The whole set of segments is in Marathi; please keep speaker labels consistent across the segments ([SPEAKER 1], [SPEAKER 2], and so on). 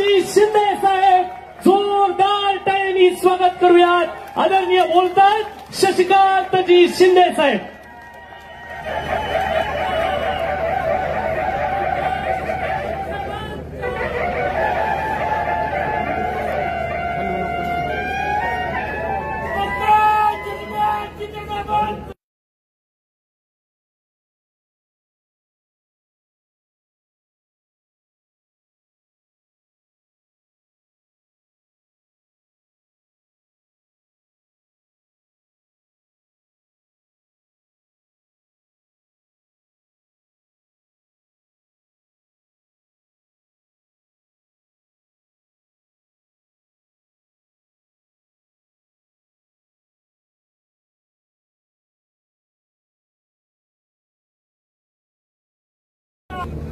[SPEAKER 1] शशिकांतजी शिंदे साहेब, जोरदार टाळ्यांनी स्वागत करूयात। आदरणीय बोलतात शशिकांतजी शिंदे साहेब।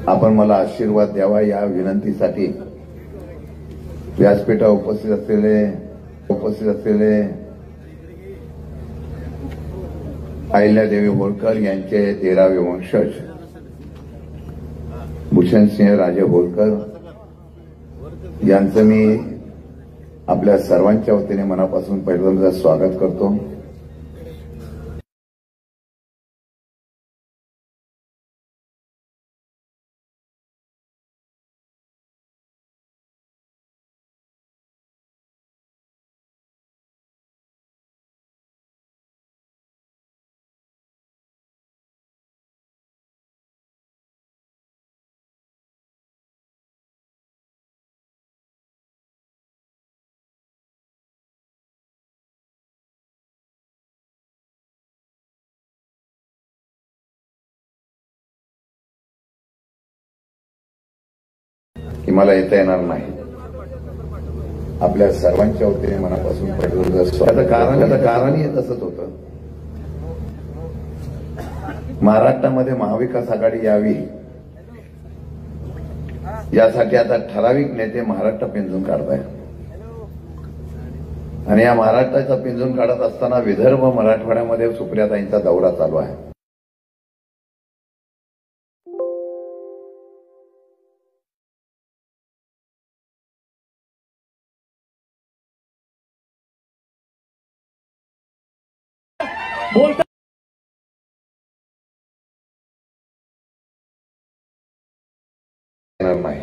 [SPEAKER 2] आपण मला आशीर्वाद द्यावा या विनंतीसाठी व्यासपीठावर उपस्थित असलेले अहिल्यादेवी होळकर यांचे 13वे वंशज भूषणसिंह राजे होळकर यांचं मी आपल्या सर्वांच्या वतीने मनापासून पहिल्यांदा स्वागत करतो। की मला येता येणार नाही। आपल्या सर्वांच्या वतीने मनापासून त्याचं कारणही तसंच होतं। महाराष्ट्रामध्ये महाविकास आघाडी यावी यासाठी आता ठराविक नेते महाराष्ट्र पिंजून काढताय आणि या महाराष्ट्राचा पिंजून काढत असताना विदर्भ मराठवाड्यामध्ये सुप्रियाताईंचा दौरा चालू आहे।
[SPEAKER 1] बोलता
[SPEAKER 2] नाही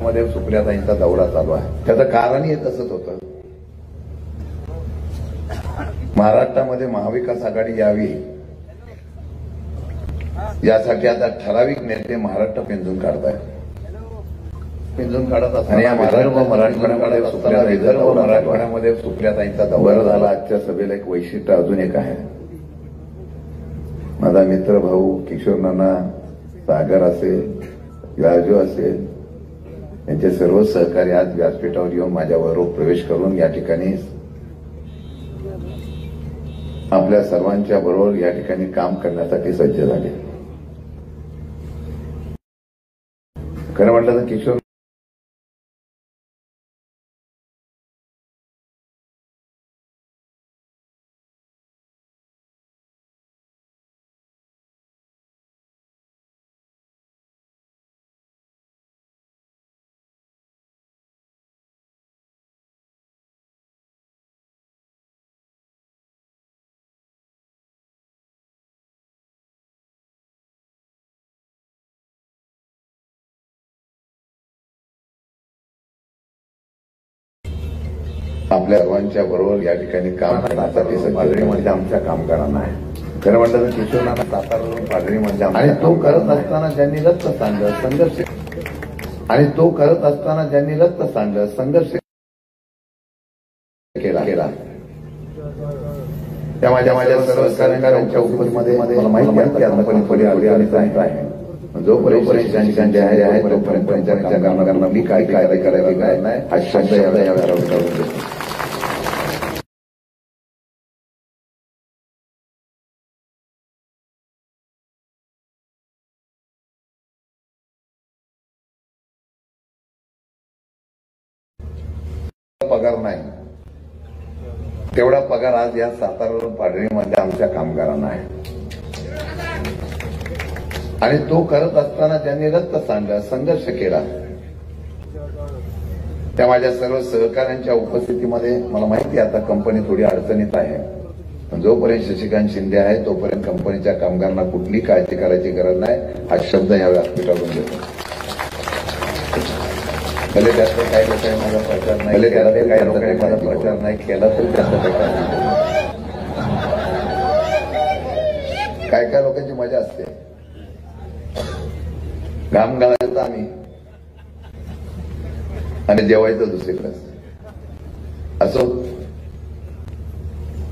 [SPEAKER 2] मध्ये सुप्रियाताईंचा दौरा चालू आहे। त्याचं कारणही तसंच होतं। महाराष्ट्रामध्ये महाविकास आघाडी यावी यासाठी आता ठराविक नेते महाराष्ट्र पिंजून काढताय पिंजून काढत असताना या विदर्भ मराठवाड्यामध्ये सुप्रियाताईंचा दौरा झाला। आजच्या सभेला एक वैशिष्ट्य अजून एक आहे। माझा मित्र भाऊ किशोर नाना सागर असेल राजू असेल यांचे सर्व सहकारी आज व्यासपीठावर येऊन माझ्याबरोबर प्रवेश करून या ठिकाणी आपल्या सर्वांच्या बरोबर या ठिकाणी काम करण्यासाठी सज्ज झाले। खरं म्हटलं तर किशोर आपल्या सर्वांच्या बरोबर या ठिकाणी काम करण्यासाठी पाडळीमध्ये आमच्या कामगारांना आहे। खरं म्हटलं तर किशोर नाना सातारावरून पाडळीमध्ये आणि तो करत असताना ज्यांनी रक्त सांडलं संघर्ष केला त्या माझ्या सर्व सहकाऱ्यांच्या उपस्थितीमध्ये मला माहिती आहे पुढे आहे। जोपर्यंत त्यांचे आहे तोपर्यंत त्यांच्या कामगारांना मी काय करायचं काय नाही हा शब्द या पगार नाही तेवढा पगार आज या सातारावरून पाडळीमध्ये आमच्या कामगारांना आहे। आणि तो करत असताना ज्यांनी रक्त सांडलं, संघर्ष केला, त्या माझ्या सर्व सहकाऱ्यांच्या उपस्थितीमध्ये मला माहिती आहे आता कंपनी थोडी अडचणीत आहे, पण जोपर्यंत शशिकांत शिंदे आहे तोपर्यंत कंपनीच्या कामगारांना कुठली काळजी करायची गरज नाही, हा शब्द या व्यासपीठावरून देतो. भले त्यातलं काही लोकांनी माझा प्रचार नाही, भले त्यातले काही लोकांनी माझा प्रचार नाही केला तरी त्याचा प्रचार नाही. काय काय लोकांची मजा असते, घाम घालायचं आम्ही आणि जेवायचं दुसरीकडे असं.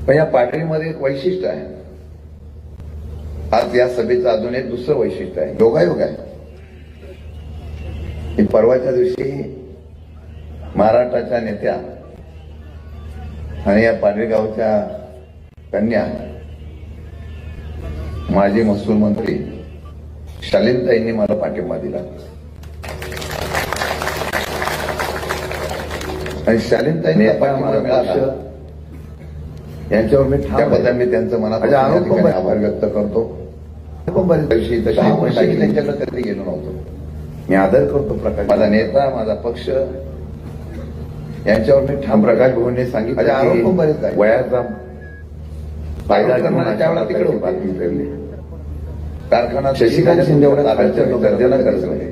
[SPEAKER 2] पण या पाटणीमध्ये एक वैशिष्ट्य आहे, आज या सभेचं अजून एक दुसरं वैशिष्ट्य आहे, योगायोग आहे की परवाच्या दिवशी महाराष्ट्राच्या नेत्या आणि या पाडवी गावच्या कन्या माजी महसूल मंत्री शालीनताईंनी मला पाठिंबा दिला आणि शालीनताईंनी पाठिंबा मिळाला यांच्यावर मी त्याबद्दल मी त्यांचं मनात आभार व्यक्त करतो. पण बरेच दिवशी तशी त्यांच्याकडे कधी गेलो नव्हतो. मी आदर करतो प्रकाश, माझा नेता, माझा पक्ष, यांच्यावर मी ठाम. प्रकाश भाऊंनी सांगितलं आरोप पण बरेच आहे, वयाचा फायदा करणारा त्यावेळेला तिकडे बातमी फिरली, कारखाना शशिकांत शिंदे गर्दीला करत नाही.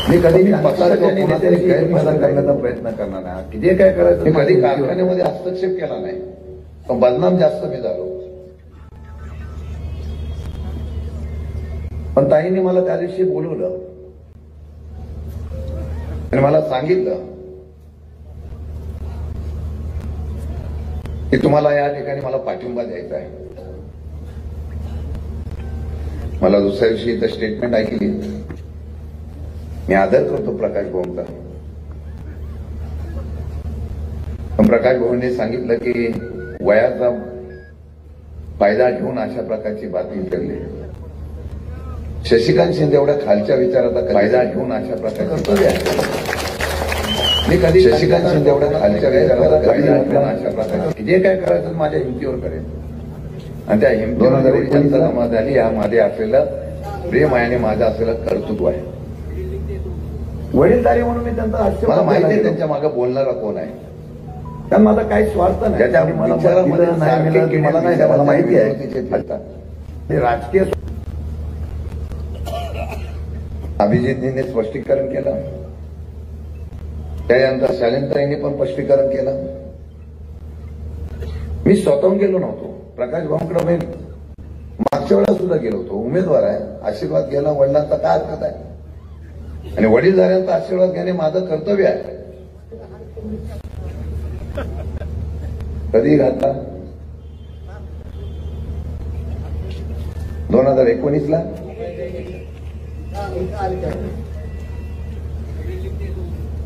[SPEAKER 2] मी कधी पक्षाच्या नेत्यांनी गैरफायदा करण्याचा प्रयत्न करणार नाही, की जे काय करायचं. मी कधी कारखान्यामध्ये हस्तक्षेप केला नाही, पण बदनाम जास्त मी झालो. पण ताईंनी मला त्या दिवशी बोलवलं आणि मला सांगितलं की तुम्हाला या ठिकाणी मला पाठिंबा द्यायचा आहे. मला दुसऱ्या दिवशी इथं स्टेटमेंट ऐकली. मी आदर करतो प्रकाश भाऊंचा, पण प्रकाश भाऊंनी सांगितलं की वयाचा फायदा घेऊन अशा प्रकारची बातमी फिरली. शशिकांत शिंदे एवढ्या खालच्या विचाराचा फायदा घेऊन अशा प्रकारे कर्तव्य आहे. मी कधी शशिकांत शिंदे एवढ्या खालच्या विचाराचा फायदा घेऊन अशा प्रकारे जे काय करायचं माझ्या हिमतीवर करेन आणि त्या हिमतीवर 2019 जमा झाली. हा माझे असलेलं प्रेम आहे आणि माझं असलेलं कर्तृत्व आहे. वडीलधारी म्हणून मी त्यांचा मला माहिती आहे त्यांच्या मागे बोलणारा कोण आहे, कारण माझा काही स्वार्थ नाही. त्याच्या मला नाही, मला माहिती आहे राजकीय. अभिजितजींनी स्पष्टीकरण केलं, त्यानंतर शालीनताईंनी पण स्पष्टीकरण केलं. मी स्वतःहून गेलो नव्हतो, प्रकाश भाऊंकडे मी मागच्या वेळेला सुद्धा गेलो होतो. उमेदवार आहे, आशीर्वाद घ्यायला वडिलांचा काय हरकत आहे, आणि वडीलधाऱ्यांचा आशीर्वाद घेणे माझं कर्तव्य आहे. कधी घातला 2019ला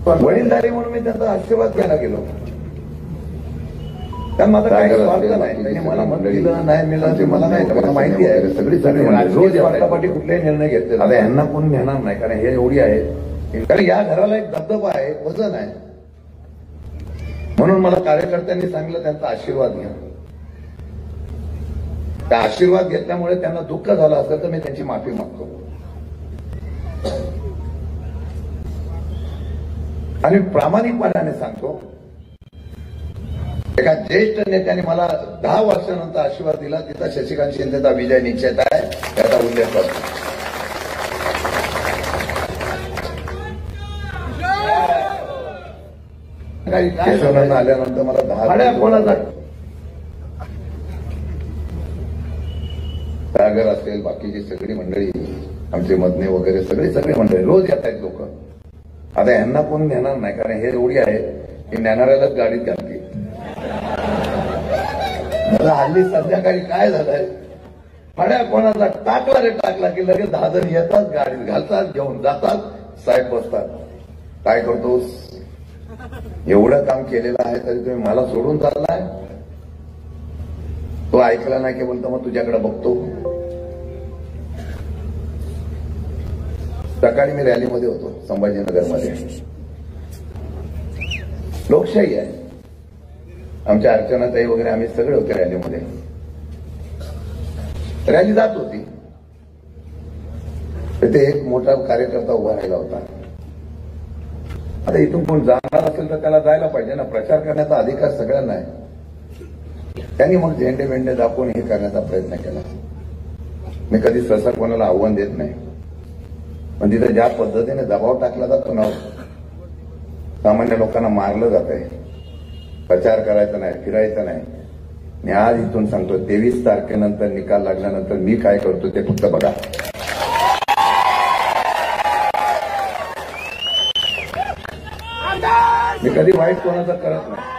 [SPEAKER 2] वडीलधारी म्हणून मी त्यांचा आशीर्वाद घ्यायला गेलो, कारण माझा काही स्वार्थ नाही. मला मंडळीला नाही मिळालं ते मला नाही, मला माहिती आहे. सगळी रोज स्वार्थापाठी कुठलाही निर्णय घेतले. आता यांना कोण घेणार नाही, कारण हे एवढी आहे, कारण या घराला एक दबदबा आहे, वजन आहे. म्हणून मला कार्यकर्त्यांनी सांगितलं त्यांचा आशीर्वाद घ्या. त्या आशीर्वाद घेतल्यामुळे त्यांना दुःख झालं असेल तर मी त्यांची माफी मागतो. आणि प्रामाणिकपणाने सांगतो, एका ज्येष्ठ नेत्याने मला 10 वर्षानंतर आशीर्वाद दिला, तिथं शशिकांत शिंदेचा विजय निश्चित आहे, याचा उल्लेख करतो. काही आल्यानंतर मला 10 कोणाचा सागर असेल, बाकीची सगळी मंडळी, आमचे मधने वगैरे सगळी मंडळी रोज येत आहेत लोक. आता यांना कोण नेणार नाही, कारण हे एवढी आहे की नेणाऱ्यालाच गाडीत घालते. मला हल्ली संध्याकाळी काय झालंय, फाड्या कोणाचा टाकला की लगेच 10 जण येतात, गाडीत घालतात, घेऊन जातात, साहेब बसतात. काय करतोस, एवढं काम केलेलं आहे तरी तुम्ही मला सोडून चाललाय. तो ऐकला नाही की बोलतो मग तुझ्याकडे बघतो. सकाळी मी रॅलीमध्ये होतो संभाजीनगरमध्ये. लोकशाही आहे, आमच्या अर्चनाताई वगैरे आम्ही सगळे होते रॅलीमध्ये. रॅली जात होती, ते एक मोठा कार्यकर्ता उभा राहिला होता. आता इथून कोण जाणार असेल तर त्याला जायला पाहिजे ना, प्रचार करण्याचा अधिकार सगळ्यांना आहे. त्यांनी मग झेंडे बेंडे दाखवून हे करण्याचा प्रयत्न केला. मी कधी सहसा कोणाला आव्हान देत नाही, पण तिथे ज्या पद्धतीने दबाव टाकला जातो ना, सामान्य लोकांना मारलं जात आहे. प्रचार करायचा नाही, फिरायचा नाही. मी आज इथून सांगतो, 23 तारखेनंतर निकाल लागल्यानंतर मी काय करतो ते फक्त बघा. मी कधी वाईट कोणाचं करत नाही,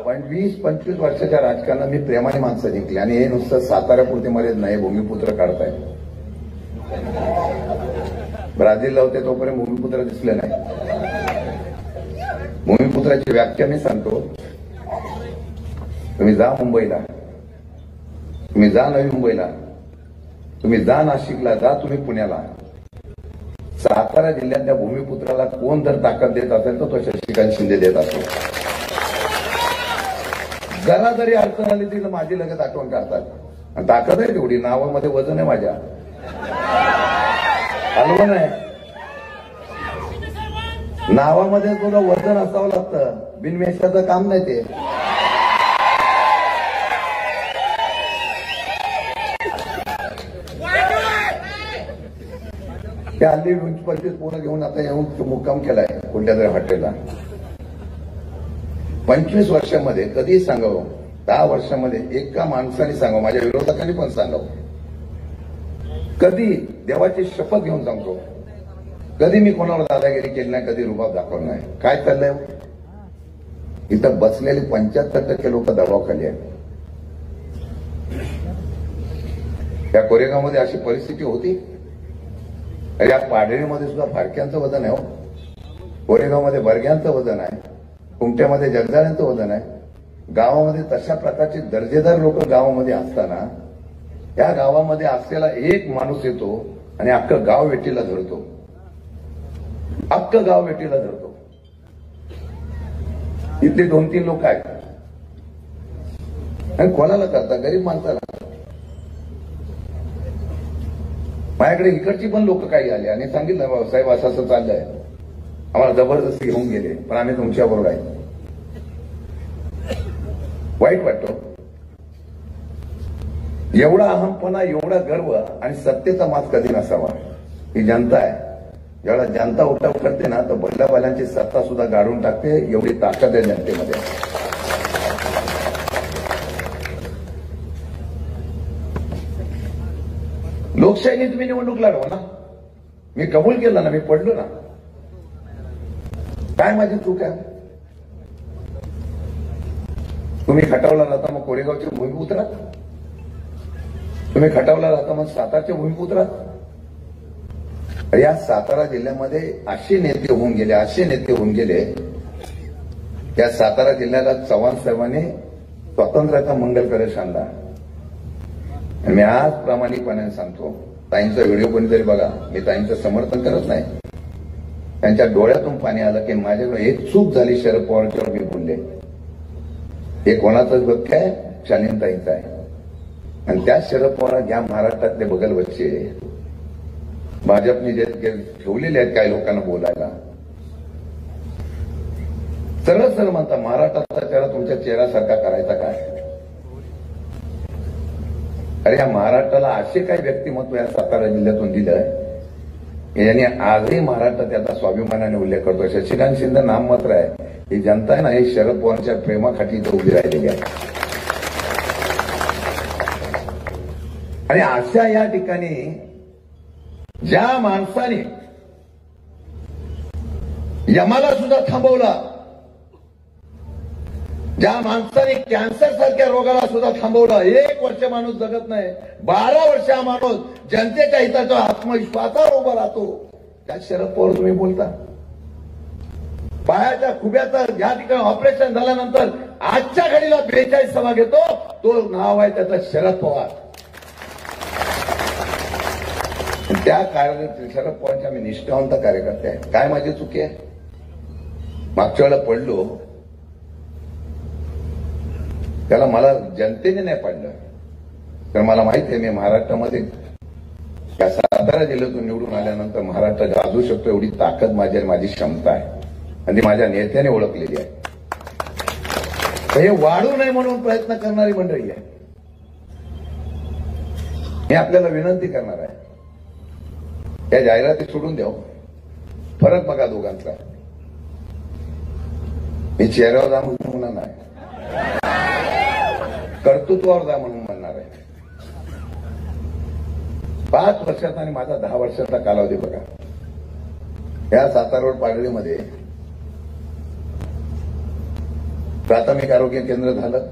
[SPEAKER 2] पण 20-25 वर्षाच्या राजकारणात मी प्रेमाने माणसं जिंकली. आणि हे नुसतं साताऱ्यापुरते मध्येच नाही, भूमिपुत्र काढताय. ब्राझीलला होते तोपर्यंत भूमिपुत्र दिसले नाही. भूमिपुत्राची व्याख्या मी सांगतो. तुम्ही जा मुंबईला, तुम्ही जा नवी मुंबईला, तुम्ही जा नाशिकला, जा तुम्ही पुण्याला. सातारा जिल्ह्यातल्या भूमिपुत्राला कोण जर ताकद देत असेल तर तो शशिकांत शिंदे देत असतो. जरा जरी अडचण आली ती माझी लगेच आठवण काढतात. आणि ताकद आहे तेवढी, नावामध्ये वजन आहे माझ्या, हलवण आहे. नावामध्ये तुला वजन असावं लागतं, बिनवेशाचं काम नाही ते. त्या हल्ली 25 पोरं घेऊन आता येऊन मुक्काम केलाय कोणत्या तरी हॉटेलला. 25 वर्षामध्ये कधी सांगावं, 10 वर्षामध्ये एका माणसाने सांगावं, माझ्या विरोधकांनी पण सांगावं, कधी देवाची शपथ घेऊन सांगतो, कधी मी कोणावर दादागिरी केली नाही, कधी रुबाब दाखवला नाही. काय चाललंय इथं बसलेले 75% लोक दबावाखाली आहेत. या कोरेगावमध्ये अशी परिस्थिती होती. या पाडळीमध्ये सुद्धा फारक्यांचं वजन आहे हो. कोरेगावमध्ये बर्ग्यांचं वजन आहे, कुमट्यामध्ये जगदाळ्यांचं वजन आहे. गावामध्ये तशा प्रकारचे दर्जेदार लोक गावामध्ये असताना या गावामध्ये असलेला एक माणूस येतो आणि अख्खं गाव वेटीला धरतो, अख्खं गाव वेटीला धरतो. इथले 2-3 लोक आहेत आणि कोणाला करता, गरीब माणसाला. माझ्याकडे इकडची पण लोक काही आले आणि सांगितलं, साहेब असं असं चाललंय, आम्हाला जबरदस्ती घेऊन गेले, पण आम्ही तुमच्याबरोबर आहे. वाईट वाटतो. एवढा अहमपणा, एवढा गर्व आणि सत्तेचा माज कधी नसावा. ही जनता आहे, जेव्हा जनता उठाव करते ना तर भल्लाबाल्यांची सत्ता सुद्धा गाडून टाकते. एवढी ताकद आहे जनतेमध्ये. लोकशाहीने तुम्ही निवडणूक लढवा ना, मी कबूल केलं ना, मी पडलो ना. काय माझी चूक आहे? तुम्ही खटावला राहता मग कोरेगावच्या भूमिपुत्रात, तुम्ही खटावला राहता मग सातारच्या भूमिपुत्रात. या सातारा जिल्ह्यामध्ये असे नेते होऊन गेले, असे नेते होऊन गेले. या सातारा जिल्ह्याला चव्हाण साहेबांनी स्वातंत्र्याचा मंगल कलश आणला. मी आज प्रामाणिकपणे सांगतो, ताईंचा व्हिडिओ कोणीतरी बघा, मी ताईंचं समर्थन करत नाही. त्यांच्या डोळ्यातून पाणी आलं की माझ्याकडे एक चूक झाली शरद पवारच्यावर मी बोलले. हे कोणाचंच बघ आहे, शालीनताईंचं आहे. आणि त्या शरद पवार ज्या महाराष्ट्रातले बगल बच्चे भाजपने जे ठेवलेले आहेत काही लोकांना बोलायला, सरळ सरळ म्हणता महाराष्ट्राचा चेहरा तुमच्या चेहऱ्यासारखा करायचा काय? अरे या महाराष्ट्राला असे काही व्यक्तिमत्व या सातारा जिल्ह्यातून दिलं यांनी आजही महाराष्ट्र त्याचा स्वाभिमानाने उल्लेख करतो. शशिकांत शिंदे नाममात्र आहे. ही जनता आहे ना, ही शरद पवारच्या प्रेमाखाली इथं उभी राहिलेली आहे. आणि अशा या ठिकाणी ज्या माणसाने यमाला सुद्धा थांबवला, ज्या माणसाने कॅन्सर सारख्या रोगाला सुद्धा थांबवलं, 1 वर्ष माणूस जगत नाही, 12 वर्ष हा माणूस जनतेच्या हिताचा आत्मविश्वासावर उभा राहतो, त्या शरद पवार तुम्ही बोलता. पायाच्या खुब्याचं ज्या ठिकाणी ऑपरेशन झाल्यानंतर आजच्या घडीला 42 सभा घेतो, तो नाव आहे त्याचं शरद पवार. त्या शरद पवारच्या मी निष्ठावंत कार्यकर्ते आहे. काय माझी चुकी आहे? मागच्या वेळेला पडलो, त्याला मला जनतेने नाही पाडलं, तर मला माहित आहे मी महाराष्ट्रामध्ये या सातारा जिल्ह्यातून निवडून आल्यानंतर महाराष्ट्र गाजू शकतो एवढी ताकद माझी क्षमता आहे आणि ती माझ्या नेत्याने ओळखलेली आहे. हे वाढू नये म्हणून प्रयत्न करणारी मंडळी आहे. मी आपल्याला विनंती करणार आहे, या जाहिराती सोडून द्याव, फरक बघा दोघांचा. मी चेहऱ्यावर जा म्हणून म्हणणार नाही, कर्तृत्वावर जा म्हणून म्हणणार आहे. 5 वर्षात आणि माझा 10 वर्षाचा कालावधी बघा. या सातारा रोड पाडळीमध्ये प्राथमिक आरोग्य केंद्र झालं.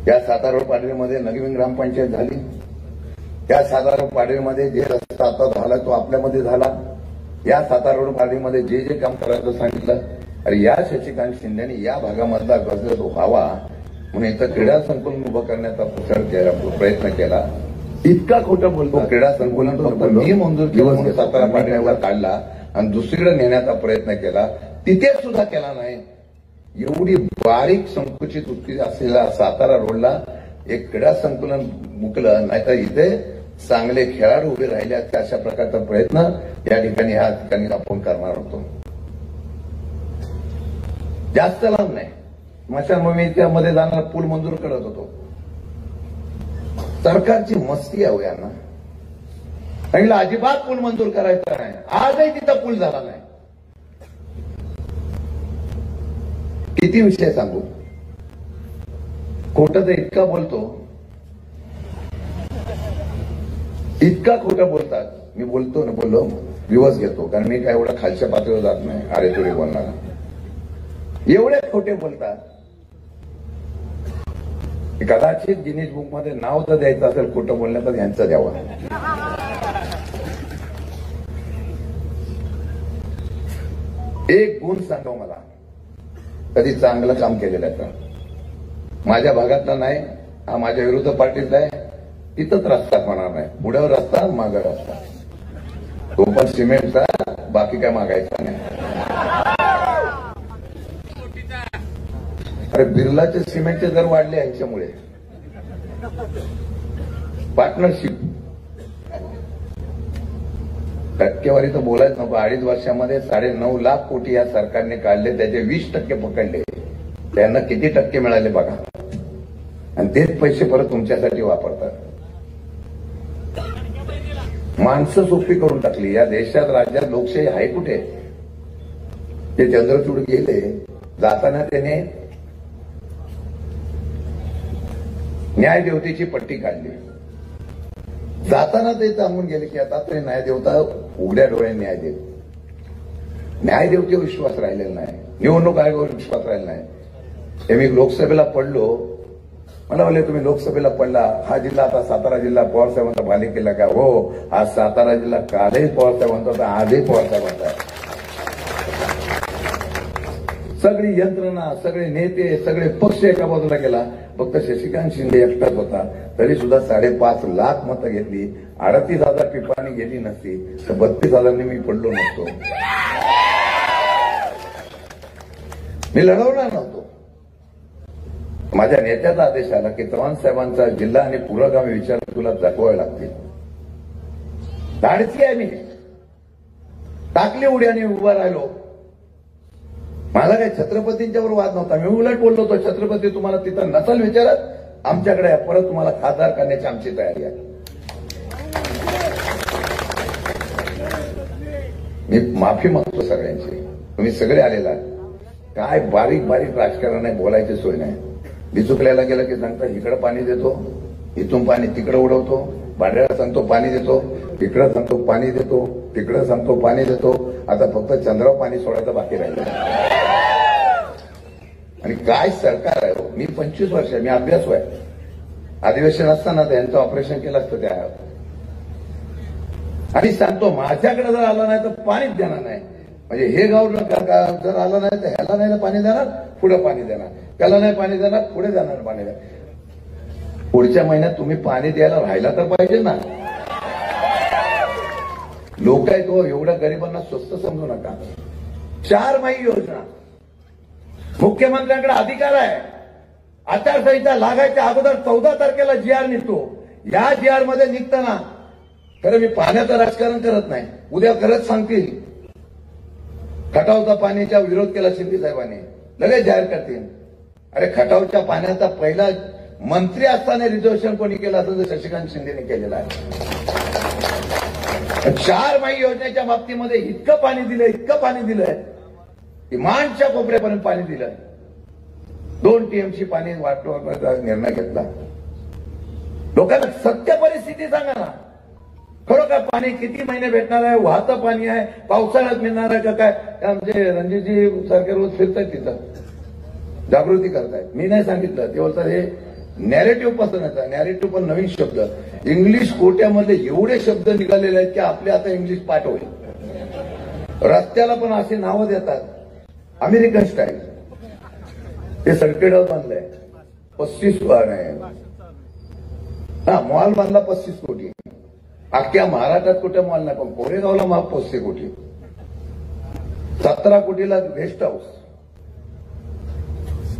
[SPEAKER 2] या सातारा रोड पाडळीमध्ये नवीन ग्रामपंचायत झाली. या सातारा रोड पाडळीमध्ये जे रस्ता आता झाला तो आपल्यामध्ये झाला. या सातारा रोड पाडळीमध्ये जे जे काम करायचं सांगितलं, अरे या शशिकांत शिंदेने या भागामधला गजर व्हावा म्हणून इथं क्रीडा संकुलन उभं करण्याचा प्रयत्न केला. इतका खोटं बोलतो. क्रीडा संकुलन फक्त मी मंजूर केलं, सातारा पाडळीवर काढला आणि दुसरीकडे नेण्याचा प्रयत्न केला, तिथे सुद्धा केला नाही. एवढी बारीक संकुचित वृत्ती असलेला सातारा रोडला एक क्रीडा संकुलन मुकलं, नाहीतर इथे चांगले खेळाडू उभे राहिले असते. अशा प्रकारचा प्रयत्न या ठिकाणी आपण करणार होतो. जास्त लांब नाही, स्मशानभूमीमध्ये जाणारा पूल मंजूर करत होतो. सरकारची मस्ती आहे यांना. सांगितलं अजिबात पूल मंजूर करायचा नाही, आजही तिथं पूल झाला नाही. किती विषय सांगू, खोटं तर इतका बोलतो, इतका खोटं बोलतात. मी बोलतो ना, बोललो दिवस घेतो, कारण मी काय एवढा खालच्या पातळीवर जात नाही अरे तुरे बोलणारा. एवढे खोटे बोलतात. कदाचित गिनीज बुक मध्ये नाव जर द्यायचं असेल खोटं बोलण्याचं, तर यांचं द्यावं. एक गुण सांगा मला, कधी चांगलं काम केलेलं आहे का? माझ्या भागातला नाही, हा माझ्या विरुद्ध पार्टीतला आहे. तिथंच रस्ता होणार नाही. पुढे रस्ता, मागं रस्ता, तो पण सिमेंटचा, बाकी काय मागायचा नाही. अरे बिर्लाचे सिमेंटचे दर वाढले यांच्यामुळे. पार्टनरशिप टक्केवारी तर बोलायच नको. 2.5 वर्षामध्ये 9.5 लाख कोटी या सरकारने काढले, त्याचे 20% पकडले. त्यांना किती टक्के मिळाले बघा, आणि तेच पैसे परत तुमच्यासाठी वापरतात. माणसं सोपी करून टाकली. या देशात राज्यात लोकशाही आहे कुठे? ते चंद्रचूड गेले, जाताना त्याने न्यायदेवतेची पट्टी काढली. जाताना ते सांगून गेले की आता तरी न्यायदेवता उघड्या डोळ्याने न्याय देत. न्यायदेवतेवर विश्वास राहिलेला नाही, निवडणूक आयोगावर विश्वास राहिला नाही. हे मी लोकसभेला पडलो, मला बोलले तुम्ही लोकसभेला पडला, हा जिल्हा आता सातारा जिल्हा पवारसाहेबांचा बालेकिल्ला का? हो, आज सातारा जिल्हा कालही पवारसाहेबांचा होता, आजही पवारसाहेबांचा आहे. सगळी यंत्रणा, सगळे नेते, सगळे पक्ष एका बाजूला गेला, फक्त शशिकांत शिंदे एकटाच होता. तरी सुद्धा 5.5 लाख मतं घेतली. 38,000 पिपाणी गेली नसती तर 32,000 मी पडलो नसतो. मी लढवणार नव्हतो. माझ्या नेत्याचा आदेश आला की चव्हाण साहेबांचा जिल्हा आणि पुरोगामी विचार तुला दाखवावे लागतील. धाडसी आहे मी. टाकली उडी आणि उभा राहिलो. मला काही छत्रपतींच्यावर वाद नव्हता. मी उलट बोललो होतो, छत्रपती तुम्हाला तिथं नसल विचारत, आमच्याकडे परत तुम्हाला खासदार करण्याची आमची तयारी आहे. मी माफी मागतो सगळ्यांची. तुम्ही सगळे आलेला काय बारीक बारीक राजकारण आहे, बोलायची सोय नाही. बिचुकल्याला गेलं की सांगता इकडं पाणी देतो, इथून पाणी तिकडं उडवतो, भांड्याला सांगतो पाणी देतो, इकडं सांगतो पाणी देतो, तिकडं सांगतो पाणी देतो. आता फक्त चंद्रावर पाणी सोडायचं बाकी राहिलं. आणि काय सरकार आहे. मी 25 वर्ष मी अभ्यासू आहे. अधिवेशन असताना यांचं ऑपरेशन केलं असतं त्या, आणि सांगतो माझ्याकडे जर आला नाही तर पाणीच देणार नाही. म्हणजे हे गाव जर आलं नाही तर ह्याला नाही पाणी देणार, पुढे पाणी देणार, त्याला नाही पाणी देणार, पुढे जाणार पाणी देणार. पुढच्या महिन्यात तुम्ही पाणी द्यायला राहिला तर पाहिजे ना. लोक आहेत तो एवढ्या गरिबांना स्वस्त समजू नका. 4 माही योजना मुख्यमंत्र्यांकडे अधिकार आहे. आचारसंहिता लागायच्या अगोदर 14 तारखेला GR निघतो. या GR मध्ये निघताना खरं मी पाण्याचं राजकारण करत नाही, उद्या करत सांगतील खटावचा पाण्याचा विरोध केला शिंदे साहेबांनी, लगेच जाहीर करतील. अरे खटावच्या पाण्याचा पहिला मंत्री असताना रिझर्वेशन कोणी केलं असं शशिकांत शिंदेने केलेलं आहे. 4 माई योजनेच्या बाबतीमध्ये इतकं पाणी दिलंय की माणच्या कोपऱ्यापर्यंत पाणी दिलंय. 2 TMC पाणी वाटण्याचा निर्णय घेतला. लोकांना सत्य परिस्थिती सांगा ना, खरोखर पाणी किती महिने भेटणार आहे, वाहतं पाणी आहे, पावसाळ्यात मिळणार आहे का काय. आमचे रणजितजी सारखे रोज फिरतायत तिथं, जागृती करतायत. मी नाही सांगितलं ते बोलतात हे नॅरेटिव्ह पसंत. नॅरेटिव्ह पण नवीन शब्द, इंग्लिश कोट्यामध्ये एवढे शब्द निघालेले आहेत की आपले आता इंग्लिश पाठ होईल. रस्त्याला पण अशी नावं देतात, अमेरिकन स्टाईल. ते सर्किट हाऊस बांधलंय 35 मॉल बांधला 35 कोटी. अख्ख्या महाराष्ट्रात कुठे मॉल नाही, पण कोरेगावला मॉल 35 कोटी. 17 कोटीला गेस्ट हाऊस.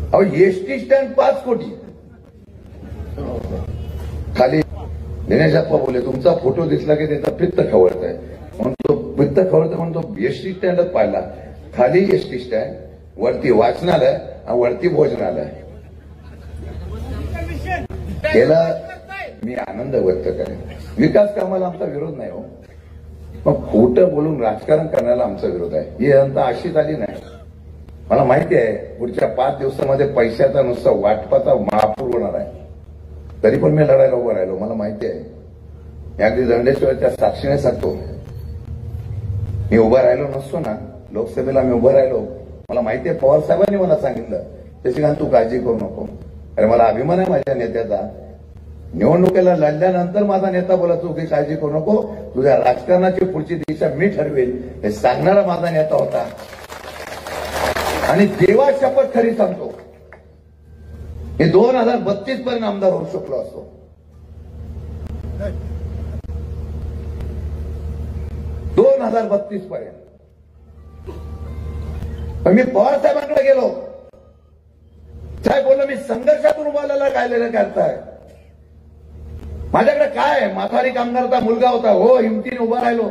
[SPEAKER 2] अहो एसटी स्टँड 5 कोटी. खाली दिनेश अप्पा बोले तुमचा फोटो दिसला की त्याचा पित्त खवळत आहे म्हणून तो पित्त खवळत म्हणून तो एसटी स्टँडच पाडला. खाली एसटी स्टँड, वरती वाचनालय आणि वरती भोजनालय. त्याला मी आनंद व्यक्त करेन. विकास कामाला आमचा विरोध नाही हो, पण खोटं बोलून राजकारण करण्याला आमचा विरोध आहे. ही जनता अशी झाली नाही. मला माहिती आहे पुढच्या 5 दिवसामध्ये पैशाचा नुसता वाटपाचा महापूर होणार आहे, तरी पण मी लढायला उभं राहिलो. मला माहिती आहे, मी अगदी दंडेश्वराच्या साक्षीने सांगतो, मी उभा राहिलो नसतो ना लोकसभेला, मी उभं राहिलो. मला माहिती आहे पवार साहेबांनी मला सांगितलं शशिकांत तू काळजी करू नको. अरे मला अभिमान आहे माझ्या नेत्याचा. निवडणुकीला लढल्यानंतर माझा नेता बोला तू काही काळजी करू नको, तुझ्या राजकारणाची पुढची दिशा मी ठरवेल हे सांगणारा माझा नेता होता. आणि देवा शपथ खरी सांगतो, मी 2032 पर्यंत आमदार होऊ शकलो असतो. पर्यंत पण मी पवार साहेबांकडे गेलो. साहेब बोललो मी संघर्षातून उभारलेला काढलेलं करताय. माझ्याकडे काय आहे, माथारी कामगारचा मुलगा होता, हो हिमतीने उभा राहिलो.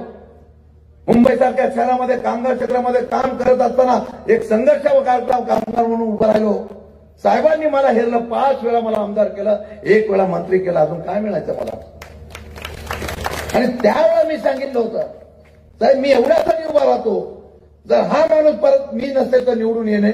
[SPEAKER 2] मुंबईसारख्या शहरामध्ये कामगार क्षेत्रामध्ये काम करत असताना एक संघर्ष कामगार म्हणून उभा राहिलो. साहेबांनी मला हेरलं, 5 वेळा मला आमदार केलं, 1 वेळा मंत्री केलं. अजून काय मिळायचं मला. आणि त्यावेळेला मी सांगितलं होतं साहेब मी एवढ्यासाठी उभा राहतो, जर हा माणूस परत मी नसेल तर निवडून येणे,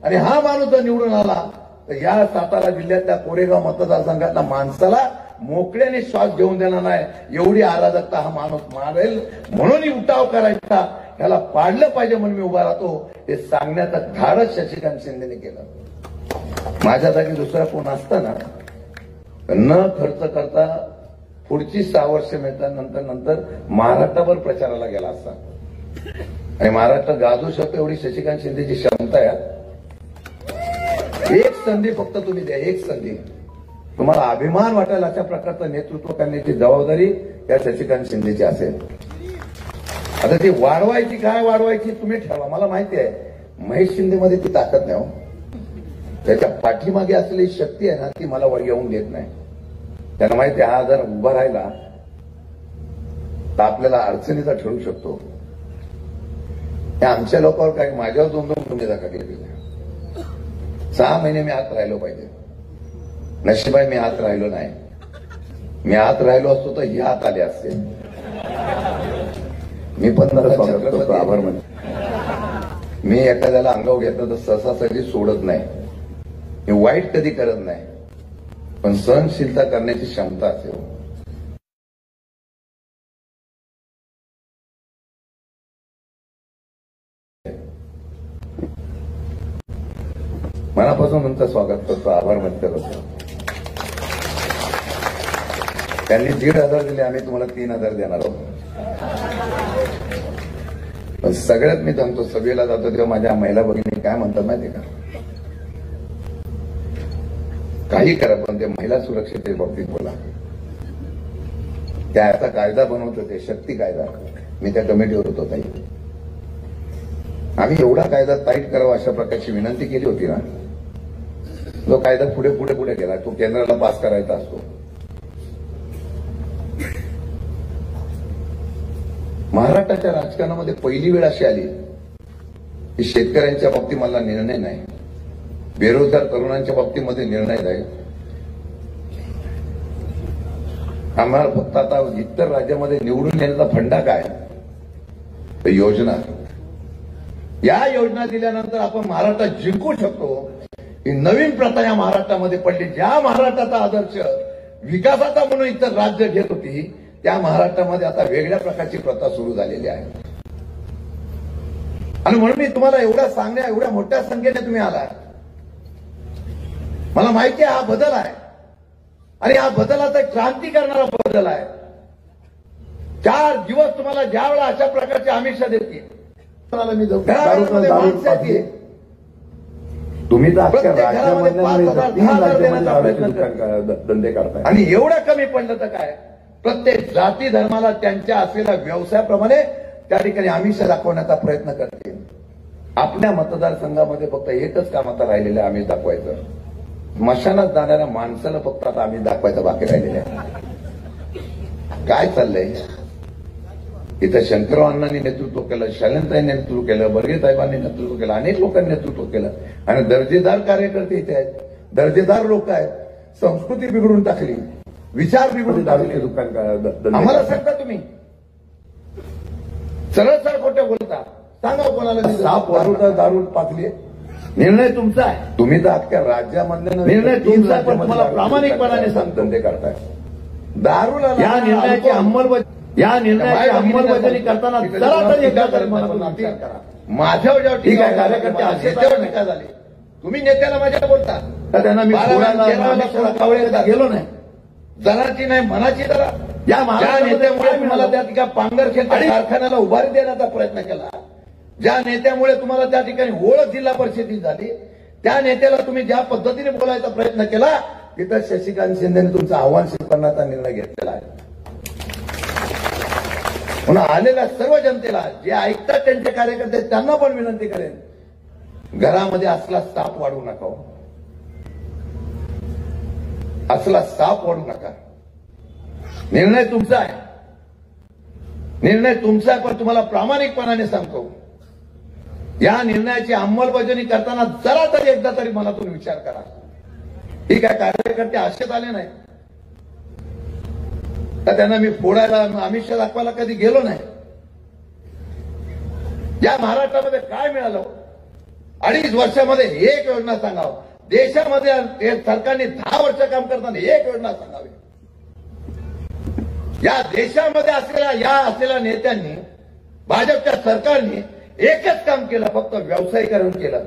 [SPEAKER 2] आणि हा माणूस जर निवडून आला तर या सातारा जिल्ह्यातल्या कोरेगाव मतदारसंघातल्या माणसाला मोकळ्याने श्वास घेऊन देणार नाही, एवढी अराजकता हा माणूस मारेल. म्हणून उठाव करायचा, त्याला पाडलं पाहिजे म्हणून मी उभा राहतो. हे सांगण्याचं धाडस शशिकांत शिंदेने केलं. माझ्या जागी दुसरा कोण असताना न खर्च करता पुढची 6 वर्ष मिळतात नंतर महाराष्ट्रावर प्रचाराला गेला असता. आणि महाराष्ट्र गाजू शकतो एवढी शशिकांत शिंदेची क्षमता आहे. एक संधी फक्त तुम्ही द्या, एक संधी. तुम्हाला अभिमान वाटेल अशा प्रकारचं नेतृत्व करण्याची जबाबदारी या शशिकांत शिंदेची असेल. आता ती वाढवायची काय वाढवायची तुम्ही ठरवा. मला माहिती आहे महेश शिंदेमध्ये ती ताकद नाही हो. त्याच्या पाठीमागे असलेली शक्ती आहे ना ती मला वर येऊन देत नाही. त्यांना माहिती आहे हा जर उभा राहिला तर आपल्याला अडचणीचा ठरू शकतो. आमच्या लोकांवर काय माझ्यावर 2-2 गुन्हे दाखल केले. 6 महिने मी आत राहिलो पाहिजे. नशिबाई मी आत राहिलो नाही. मी आत राहिलो असतो तर ही आत आले असते. मी पण आभार म्हणतो. मी एखाद्याला अंगावर घेतलं तर सहसासहजी सोडत नाही. मी वाईट कधी करत नाही, पण सहनशीलता करण्याची क्षमता असेल. मनापासून तुमचं स्वागत करतो, आभार व्यक्त करतो. त्यांनी 1,500 दिले, आम्ही तुम्हाला 3,000 देणार आहोत. पण सगळ्यात मी सांगतो सभेला जातो तेव्हा माझ्या महिला भगिनी काय म्हणतात माहिती का, काही करा पण ते महिला सुरक्षेच्या बाबतीत बोला. त्याचा कायदा बनवत होते, शक्ती कायदा. मी त्या कमिटीवर होतो. ताई आम्ही एवढा कायदा टाईट करावा अशा प्रकारची विनंती केली होती ना. जो कायदा पुढे पुढे पुढे गेला तो केंद्राला पास करायचा असतो. महाराष्ट्राच्या राजकारणामध्ये पहिली वेळ अशी आली की शेतकऱ्यांच्या बाबतीत मला निर्णय नाही, बेरोजगार तरुणांच्या बाबतीमध्ये निर्णय नाही. आम्हाला फक्त आता इतर राज्यामध्ये निवडून येण्याचा फंडा काय, तर योजना. या योजना दिल्यानंतर आपण महाराष्ट्रात जिंकू शकतो. ही नवीन प्रथा या महाराष्ट्रामध्ये पडली. ज्या महाराष्ट्राचा आदर्श विकासाचा म्हणून इतर राज्य घेत होती त्या महाराष्ट्रामध्ये आता वेगळ्या प्रकारची प्रथा सुरू झालेली आहे. आणि म्हणून मी तुम्हाला एवढ्या मोठ्या संख्येने तुम्ही आला. मला माहिती आहे हा बदल आहे आणि हा बदलाचा क्रांती करणारा बदल आहे. 4 दिवस तुम्हाला ज्या वेळा अशा प्रकारचे आमिष देतील मी तुम्ही धंदे करताय आणि एवढं कमी पडलं तर काय, प्रत्येक जाती धर्माला त्यांच्या असलेल्या व्यवसायाप्रमाणे त्या ठिकाणी आमिष दाखवण्याचा प्रयत्न करतील. आपल्या मतदारसंघामध्ये फक्त एकच काम आता राहिलेलं आहे, आमिष दाखवायचं. स्मशानात जाणाऱ्या माणसाला फक्त आता आमिष दाखवायचं बाकी राहिलेलं आहे. काय चाललंय इथं? शंकररावांनी नेतृत्व केलं, शैलेंद्रताईंनी नेतृत्व केलं, बर्गेसाहेबांनी नेतृत्व केलं, अनेक लोकांनी नेतृत्व केलं आणि दर्जेदार कार्यकर्ते इथे आहेत, दर्जेदार लोक आहेत. संस्कृती बिघडून टाकली, विचार बिघडून टाकले. आम्हाला सांगता तुम्ही सरळ सरळ खोटं बोलता. सांगा कोणाला साप दारू पाचली. निर्णय तुमचा आहे. तुम्ही तर अख्ख्या राज्यामधल्या निर्णय तुमचा आहे, पण तुम्हाला प्रामाणिकपणाने सांगतो ते करताय. दारूला या निर्णयाची अंमलबजावणी करताना माझ्यावर जेव्हा ठीक आहे कार्यकर्ते असेच्यावर टीका झाली, तुम्ही नेत्याला माझ्या बोलता तर त्यांना मी गेलो नाही, जराची नाही मनाची जरा. या नेत्यामुळे तुम्हाला त्या ठिकाणी पांगरखेड कारखान्याला उभारी देण्याचा प्रयत्न केला, ज्या नेत्यामुळे तुम्हाला त्या ठिकाणी ओळख जिल्हा परिषदेची झाली, त्या नेत्याला तुम्ही ज्या पद्धतीने बोलायचा प्रयत्न केला तिथं शशिकांत शिंदेने तुमचं आव्हान स्वीकारण्याचा निर्णय घेतलेला आहे. म्हणून आलेल्या सर्व जनतेला जे ऐकतात त्यांचे कार्यकर्ते त्यांना पण विनंती करेन, घरामध्ये असला साप वाढू नका, असला साप वाढू नका. निर्णय तुमचा आहे, निर्णय तुमचा आहे, पण तुम्हाला प्रामाणिकपणाने सांगतो या निर्णयाची अंमलबजावणी करताना जरा तरी एकदा तरी मनातून विचार करा. ठीक आहे कार्यकर्ते असेच आले नाही तर त्यांना मी फोडायला आमिष दाखवायला कधी गेलो नाही. या महाराष्ट्रामध्ये काय मिळालं? 2.5 वर्षामध्ये एक योजना सांगावं. देशामध्ये सरकारने 10 वर्ष काम करताना एक योजना सांगावी. या देशामध्ये असलेल्या नेत्यांनी, भाजपच्या सरकारने एकच काम केलं, फक्त व्यावसायीकरण केलं.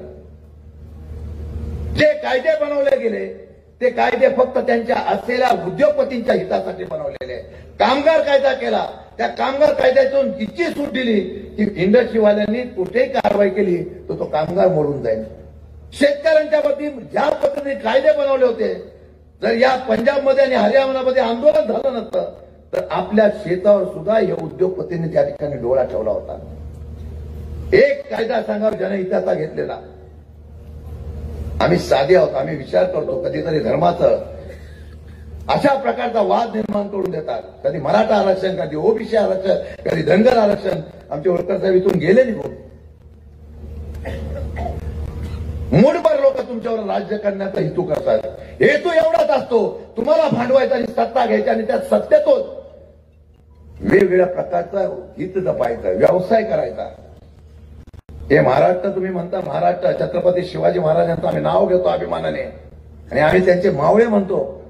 [SPEAKER 2] जे कायदे बनवले गेले ते कायदे फक्त त्यांच्या असलेल्या उद्योगपतींच्या हितासाठी बनवलेले. कामगार कायदा केला, त्या कामगार कायद्यातून इतकी सूट दिली की इंडस्ट्रीवाल्यांनी कुठेही कारवाई केली तर तो कामगार मोडून जाईल. शेतकऱ्यांच्या बाबतीत ज्या पद्धतीने कायदे बनवले होते, जर या पंजाबमध्ये आणि हरियाणामध्ये आंदोलन झालं नसतं तर आपल्या शेतावर सुद्धा या उद्योगपतींनी त्या ठिकाणी डोळा ठेवला होता. एक कायदा सांगावा जनहिताचा घेतलेला. आम्ही साधे आहोत, आम्ही विचार करतो. कधीतरी धर्माचं अशा प्रकारचा वाद निर्माण करून देतात. कधी मराठा आरक्षण, कधी ओबीसी आरक्षण, कधी धनगर आरक्षण. आमचे वडकर साहेब इथून गेले निघून. मूठभर लोक तुमच्यावर राज्य करण्याचा हेतू करतात. हेतू एवढाच असतो तुम्हाला भांडवायचा आणि सत्ता घ्यायची आणि त्या सत्तेतून वेगवेगळ्या प्रकारचा हित जपायचा, व्यवसाय करायचा. हे महाराष्ट्र तुम्ही म्हणता, महाराष्ट्र छत्रपती शिवाजी महाराजांचं आम्ही नाव घेतो अभिमानाने आणि आम्ही त्यांचे मावळे म्हणतो.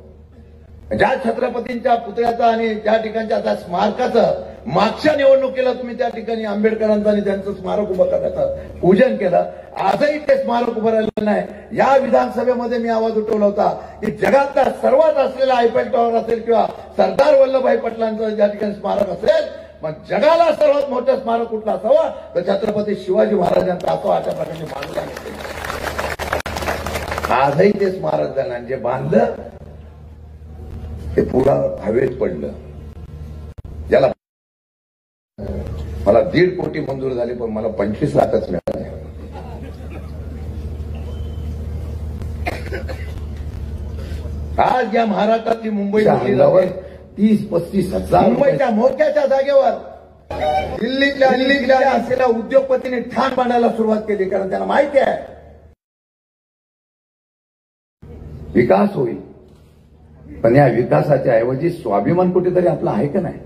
[SPEAKER 2] ज्या छत्रपतींच्या पुतळ्याचा आणि त्या ठिकाणच्या त्या स्मारकाचं मागच्या निवडणुकीला तुम्ही त्या ठिकाणी आंबेडकरांचं आणि त्यांचं स्मारक उभं करण्याचं पूजन केलं. आजही ते स्मारक उभं राहिलेलं नाही. या विधानसभेमध्ये मी आवाज उठवला होता की जगातला सर्वात असलेला आयफेल टॉवर असेल किंवा सरदार वल्लभभाई पटेलांचं ज्या ठिकाणी स्मारक असेल, मग जगाला सर्वात मोठं स्मारक कुठलं असावं तर छत्रपती शिवाजी महाराजांचं असावं. अशा प्रकारचे बांधलं. आजही ते स्मारक झालं, जे बांधलं ते पुरा हवेत पडलं. ज्याला मला 1.5 कोटी मंजूर झाले पण मला 25 लाखच मिळाले. आज या महाराष्ट्रातली मुंबई
[SPEAKER 3] अंगावर 30-35 हजार
[SPEAKER 2] मुंबईच्या मोक्याच्या जागेवर दिल्लीतल्या असलेल्या उद्योगपतींनी ठाण मांडायला सुरुवात केली, कारण त्यांना माहिती आहे
[SPEAKER 3] विकास होईल. पण या विकासाच्या ऐवजी स्वाभिमान कुठेतरी आपला आहे का नाही?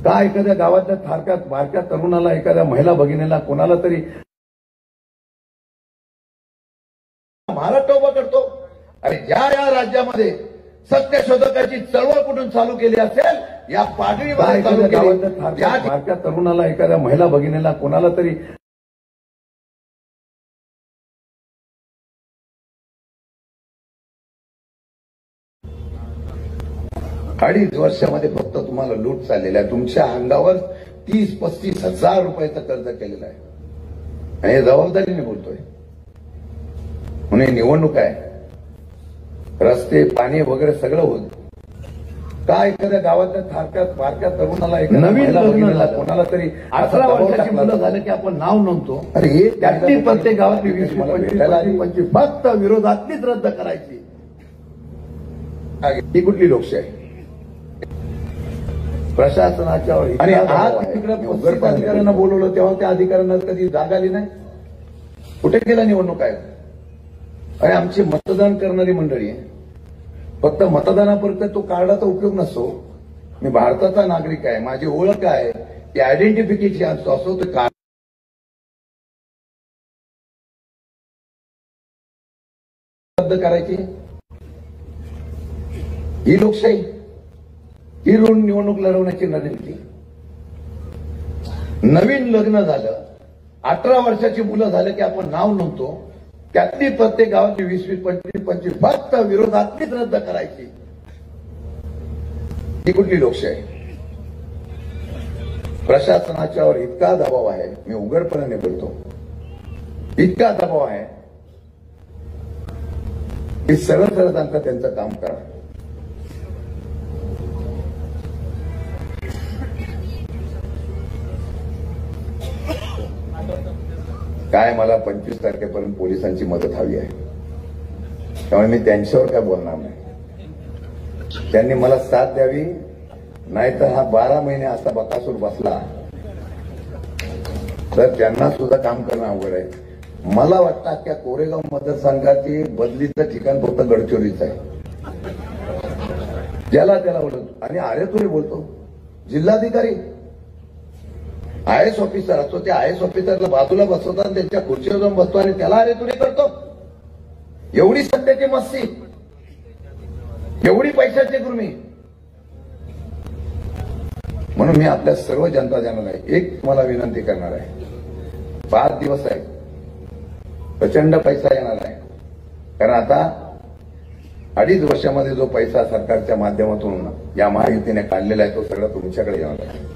[SPEAKER 3] का एखाद्या गावातल्या थारक्यात बारक्या तरुणाला, एखाद्या महिला भगिनीला, कोणाला तरी
[SPEAKER 2] महाराष्ट्र उभा करतो? अरे ज्या राज्यामध्ये सत्यशोधकाची चळवळ कुठून चालू केली असेल, या पाडळी चालू
[SPEAKER 3] गावातल्या थारक्यात बारक्या तरुणाला, एखाद्या महिला भगिनीला, कोणाला तरी
[SPEAKER 2] अडीच वर्षामध्ये फक्त तुम्हाला लूट चाललेला आहे. तुमच्या अंगावर 30-35 हजार रुपयाचं कर्ज केलेलं आहे. आणि हे जबाबदारीने बोलतोय. म्हणून निवडणूक आहे, रस्ते, पाणी वगैरे सगळं होत. का एखाद्या गावातल्या थारक्यात बारक्या तरुणाला,
[SPEAKER 3] नवीन लग्न कोणाला तरी 18 वर्षाची मुलं झालं की आपण नाव नोंदतो.
[SPEAKER 2] अरे हे
[SPEAKER 3] त्यातली प्रत्येक गावातली 20-25 फक्त विरोधातलीच रद्द करायची.
[SPEAKER 2] ही कुठली लोकशाही?
[SPEAKER 3] प्रशासनाच्या
[SPEAKER 2] आणि आज तिकडे अधिकाऱ्यांना बोलवलं तेव्हा त्या अधिकाऱ्यांना कधी जाग आली नाही. कुठे गेला निवडणूक आयोग? आणि आमची मतदान करणारी मंडळी आहे, फक्त मतदानापर्यंत तो कार्डाचा उपयोग नसतो. मी भारताचा नागरिक आहे, माझी ओळख आहे, ती आयडेंटिफिकेशन असतो ते कार्ड रद्द करायची. ही लोकशाही, ही निवडणूक लढवण्याची रणनीती. नवीन लग्न झालं, 18 वर्षाची मुलं झालं की आपण नाव नोंदतो. त्यातली प्रत्येक गावातली 20-25 फक्त विरोधातलीच रद्द करायची. ही कुठली लोकशाही? प्रशासनाच्यावर इतका दबाव आहे, मी उघडपणाने बोलतो, इतका दबाव आहे की सरळ सरळ त्यांचं काम करा. काय मला 25 तारखेपर्यंत पोलिसांची मदत हवी आहे, त्यामुळे मी त्यांच्यावर काय बोलणार नाही. त्यांनी मला साथ द्यावी, नाहीतर हा 12 महिने असा बकासूर बसला तर त्यांना सुद्धा काम करणं अवघड आहे. मला वाटतं की कोरेगाव मतदारसंघाची बदलीचं ठिकाण फक्त गडचिरोलीच आहे. ज्याला त्याला बोलतो आणि अरे बोलतो जिल्हाधिकारी, IAS ऑफिसर असतो, त्या IAS ऑफिसरला बाजूला बसवतात आणि त्यांच्या खुर्चीवर जाऊन बसतो आणि त्याला अरे तुरे करतो. एवढी सत्तेची मस्ती, एवढी पैशाची गुरमी. म्हणून मी आपल्या सर्व जनता जनाला एक मला विनंती करणार आहे. 5 दिवस आहे, प्रचंड पैसा येणार आहे, कारण आता 2.5 वर्षामध्ये जो पैसा सरकारच्या माध्यमातून या महायुतीने काढलेला आहे तो सगळा तुमच्याकडे येणार आहे.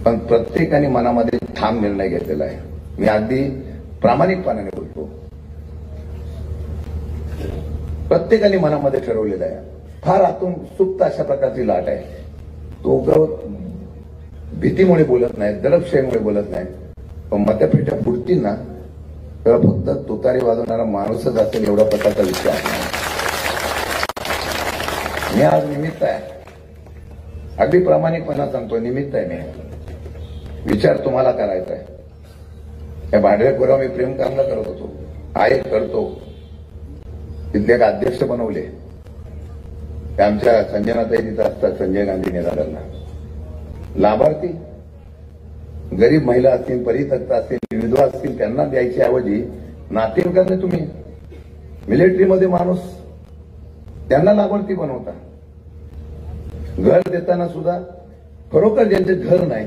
[SPEAKER 2] पण प्रत्येकाने मनामध्ये ठाम निर्णय घेतलेला आहे. मी अगदी प्रामाणिकपणाने बोलतो, प्रत्येकाने मनामध्ये ठरवलेलं आहे. फार आतून सुप्त अशा प्रकारची लाट आहे. तो भीतीमुळे बोलत नाही, दडपशाहीमुळे बोलत नाही. पण मतपेट्या फुटतील ना तेव्हा फक्त तुतारी वाजवणारा माणूसच असेल एवढा प्रकारचा विषय आहे. मी आज निमित्त आहे, अगदी प्रामाणिकपणा सांगतो, निमित्त आहे. मी विचार तुम्हाला करायचा आहे. या भांडरेखोरावर मी प्रेम कामना करत होतो, आहे, करतो. तिथले एक अध्यक्ष बनवले, ते आमच्या संजनाताई तिथं असतात, संजय गांधी निराधारला. लाभार्थी गरीब महिला असतील, परित्यक्त असतील, विधवा असतील, त्यांना द्यायची ऐवजी नातेवाईकांना तुम्ही मिलिटरीमध्ये माणूस त्यांना लाभार्थी बनवता. घर देताना सुद्धा खरोखर ज्यांचे घर नाही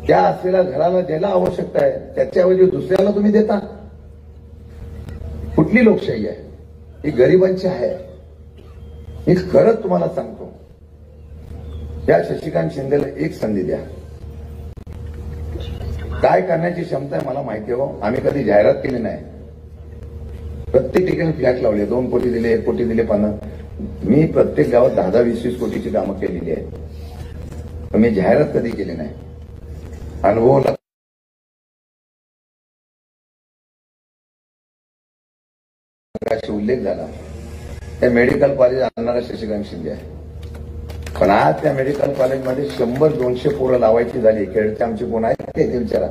[SPEAKER 2] त्या असलेल्या घराला ज्याला आवश्यकता आहे त्याच्याऐवजी दुसऱ्याला तुम्ही देता. कुठली लोकशाही आहे ही? गरिबांची आहे. मी खरंच तुम्हाला सांगतो, या शशिकांत शिंदेला एक संधी द्या. काय करण्याची क्षमता आहे मला माहिती आहे. आम्ही कधी जाहिरात केली नाही. प्रत्येक ठिकाणी फ्लॅट लावले, 2 कोटी दिले, 1 कोटी दिले, 50. मी प्रत्येक गावात 10-20 कोटीची कामं केलेली आहेत. मी जाहिरात कधी केली नाही. अनुभव मगाशी उल्लेख झाला, त्या मेडिकल कॉलेज आणणारा शशिकांत शिंदे आहे. पण आज त्या मेडिकल कॉलेजमध्ये 100-200 पोरं लावायची झाली. खेळचे आमची कोण आहेत ते विचारा.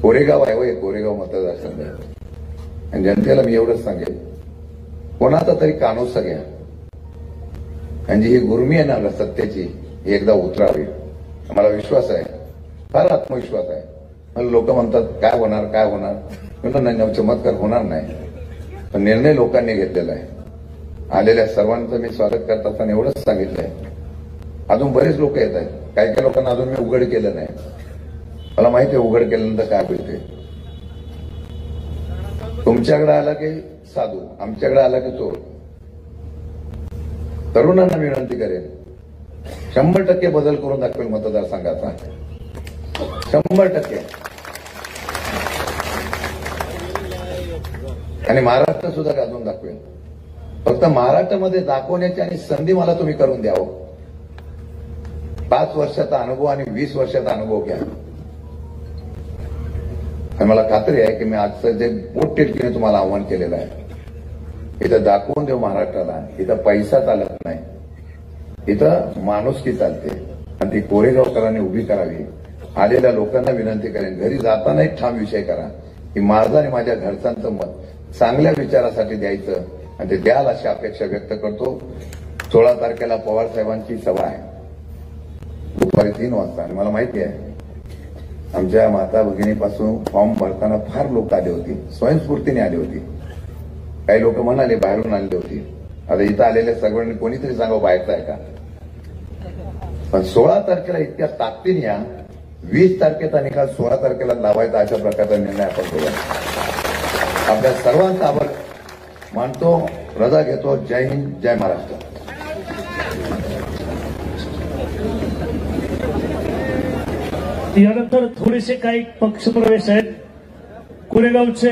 [SPEAKER 2] कोरेगाव आहे होय, कोरेगाव मतदारसंघ. आणि जनतेला मी एवढंच सांगेल, कोणाचा तरी कानोसा घ्या आणि जी ही गुरमी आहे ना सत्तेची, ही एकदा उतरावी. मला विश्वास आहे, फार आत्मविश्वास आहे. मला लोक म्हणतात काय होणार काय होणार, म्हणून नाही, चमत्कार होणार नाही. पण निर्णय लोकांनी घेतलेला आहे. आलेल्या सर्वांचं मी स्वागत करत असताना एवढंच सांगितलंय, अजून बरेच लोक येत आहेत. काही काही लोकांना अजून मी उघड केलं नाही. मला माहिती आहे उघड केल्यानंतर काय होईल. तुमच्याकडे आला की साधू, आमच्याकडे आला की चोर. तरुणांना विनंती करेन, 100% बदल करून दाखवेल मतदारसंघाचा, 100%. आणि महाराष्ट्र सुद्धा गाजवून दाखवेल. फक्त महाराष्ट्रामध्ये दाखवण्याची आणि संधी मला तुम्ही करून द्यावं. 5 वर्षाचा अनुभव आणि 20 वर्षाचा अनुभव घ्या. आणि मला खात्री आहे की मी आजचं जे पोटतिडकीने तुम्हाला आव्हान केलेलं आहे, इथं दाखवून देऊ महाराष्ट्राला. इथं पैसा चालत नाही, इथं माणुसकी चालते. आणि ती कोरेगावकरांनी उभी करावी. आलेल्या लोकांना विनंती करेन, घरी जाताना एक ठाम विषय करा की माझं आणि माझ्या घरच्यांचं मत चांगल्या विचारासाठी द्यायचं, आणि ते द्याल अशी अपेक्षा व्यक्त करतो. 16 तारखेला पवार साहेबांची सभा आहे दुपारी 3 वाजता. आणि मला माहिती आहे आमच्या माता भगिनीपासून फॉर्म भरताना फार लोक आले होते, स्वयंस्फूर्तीने आली होती. काही लोक म्हणाले बाहेरून आलेली होती. आता इथं आलेल्या सगळ्यांनी कोणीतरी सांगावं बाहेरचं आहे का. पण 16 तारखेला इतक्या ताकदीने या, 20 तारखेचा निकाल 16 तारखेला लावायचा, अशा प्रकारचा निर्णय आपण करूया. आपल्या सर्वांचा आभार मानतो, रजा घेतो. जय हिंद, जय महाराष्ट्र.
[SPEAKER 1] यानंतर थोडेसे काही पक्षप्रवेश आहेत. कोरेगावचे